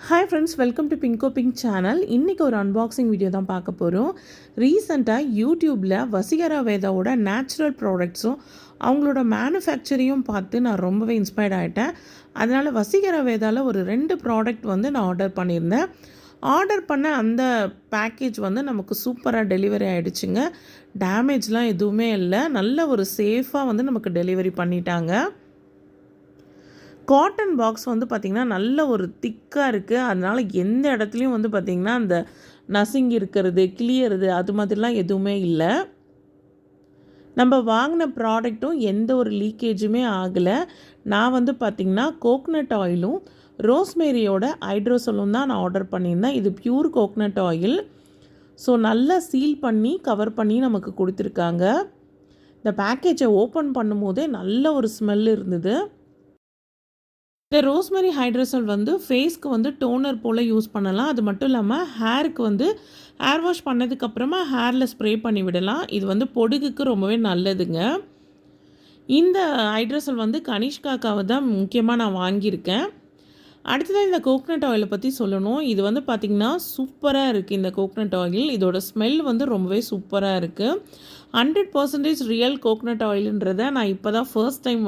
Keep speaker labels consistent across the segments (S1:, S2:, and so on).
S1: Hi friends, welcome to Bingo pink channel. இன்றைக்கி ஒரு unboxing video தான் பார்க்க போகிறோம். ரீசெண்டாக யூடியூப்பில் வசீகரா வேதாவோட நேச்சுரல் ப்ராடக்ட்ஸும் அவங்களோட மேனுஃபேக்சரையும் பார்த்து நான் ரொம்பவே இன்ஸ்பயர்ட் ஆகிட்டேன். அதனால் வசீகரா வேதாவில் ஒரு 2 ப்ராடக்ட் நான் ஆர்டர் பண்ணியிருந்தேன். ஆர்டர் பண்ண அந்த பேக்கேஜ் நமக்கு சூப்பராக டெலிவரி ஆகிடுச்சுங்க. டேமேஜ்லாம் எதுவுமே இல்லை. நல்ல ஒரு சேஃபாக நமக்கு டெலிவரி பண்ணிட்டாங்க. காட்டன் பாக்ஸ் பார்த்திங்கன்னா நல்ல ஒரு திக்காக இருக்குது. அதனால் எந்த இடத்துலையும் பார்த்திங்கன்னா அந்த நசுங்கி இருக்கிறது, கிளியறது அது மாதிரிலாம் எதுவுமே இல்லை. நம்ம வாங்கின ப்ராடக்ட்டும் எந்த ஒரு லீக்கேஜுமே ஆகலை. நான் பார்த்திங்கன்னா கோக்னட் ஆயிலும் ரோஸ்மேரியோட ஹைட்ரோசலும் தான் நான் ஆர்டர் பண்ணியிருந்தேன். இது பியூர் கோக்னட் ஆயில். ஸோ நல்லா சீல் பண்ணி கவர் பண்ணி நமக்கு கொடுத்துருக்காங்க. இந்த பேக்கேஜை ஓப்பன் பண்ணும்போதே நல்ல ஒரு ஸ்மெல் இருந்தது. இந்த ரோஸ்மெரி ஹைட்ரோசல் ஃபேஸ்க்கு டோனர் போல் யூஸ் பண்ணலாம். அது மட்டும் இல்லாமல் ஹேருக்கு ஹேர் வாஷ் பண்ணதுக்கப்புறமா ஹேரில் ஸ்ப்ரே பண்ணி விடலாம். இது பொடுகுக்கு ரொம்பவே நல்லதுங்க. இந்த ஹைட்ரோசல் கனிஷ்காக்காவை தான் முக்கியமாக நான் வாங்கியிருக்கேன். அடுத்ததான் இந்த கோக்னட் ஆயிலை பற்றி சொல்லணும். இது பார்த்திங்கன்னா சூப்பராக இருக்குது. இந்த கோக்னட் ஆயில் இதோட ஸ்மெல் ரொம்பவே சூப்பராக இருக்குது. 100% ரியல் கோக்னட் ஆயிலுன்றதை நான் இப்போ தான் ஃபர்ஸ்ட் டைம்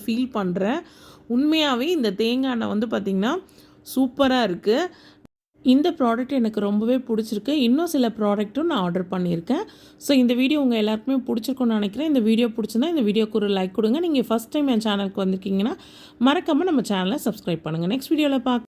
S1: ஃபீல் பண்ணுறேன். உண்மையாகவே இந்த தேங்காய் எண்ணெய் பார்த்திங்கன்னா சூப்பராக இருக்குது. இந்த ப்ராடக்ட் எனக்கு ரொம்பவே பிடிச்சிருக்கு. இன்னும் சில ப்ராடக்ட்டும் நான் ஆர்டர் பண்ணியிருக்கேன். ஸோ இந்த வீடியோ உங்கள் எல்லாருக்குமே பிடிச்சிருக்குன்னு நினைக்கிறேன். இந்த வீடியோ பிடிச்சிருந்தா இந்த வீடியோக்கு ஒரு லைக் கொடுங்க. நீங்கள் ஃபஸ்ட் டைம் என் சேனலுக்கு வந்திருக்கீங்கன்னா மறக்காமல் நம்ம சேனலை சப்ஸ்கிரைப் பண்ணுங்கள். நெக்ஸ்ட் வீடியோவில் பார்க்க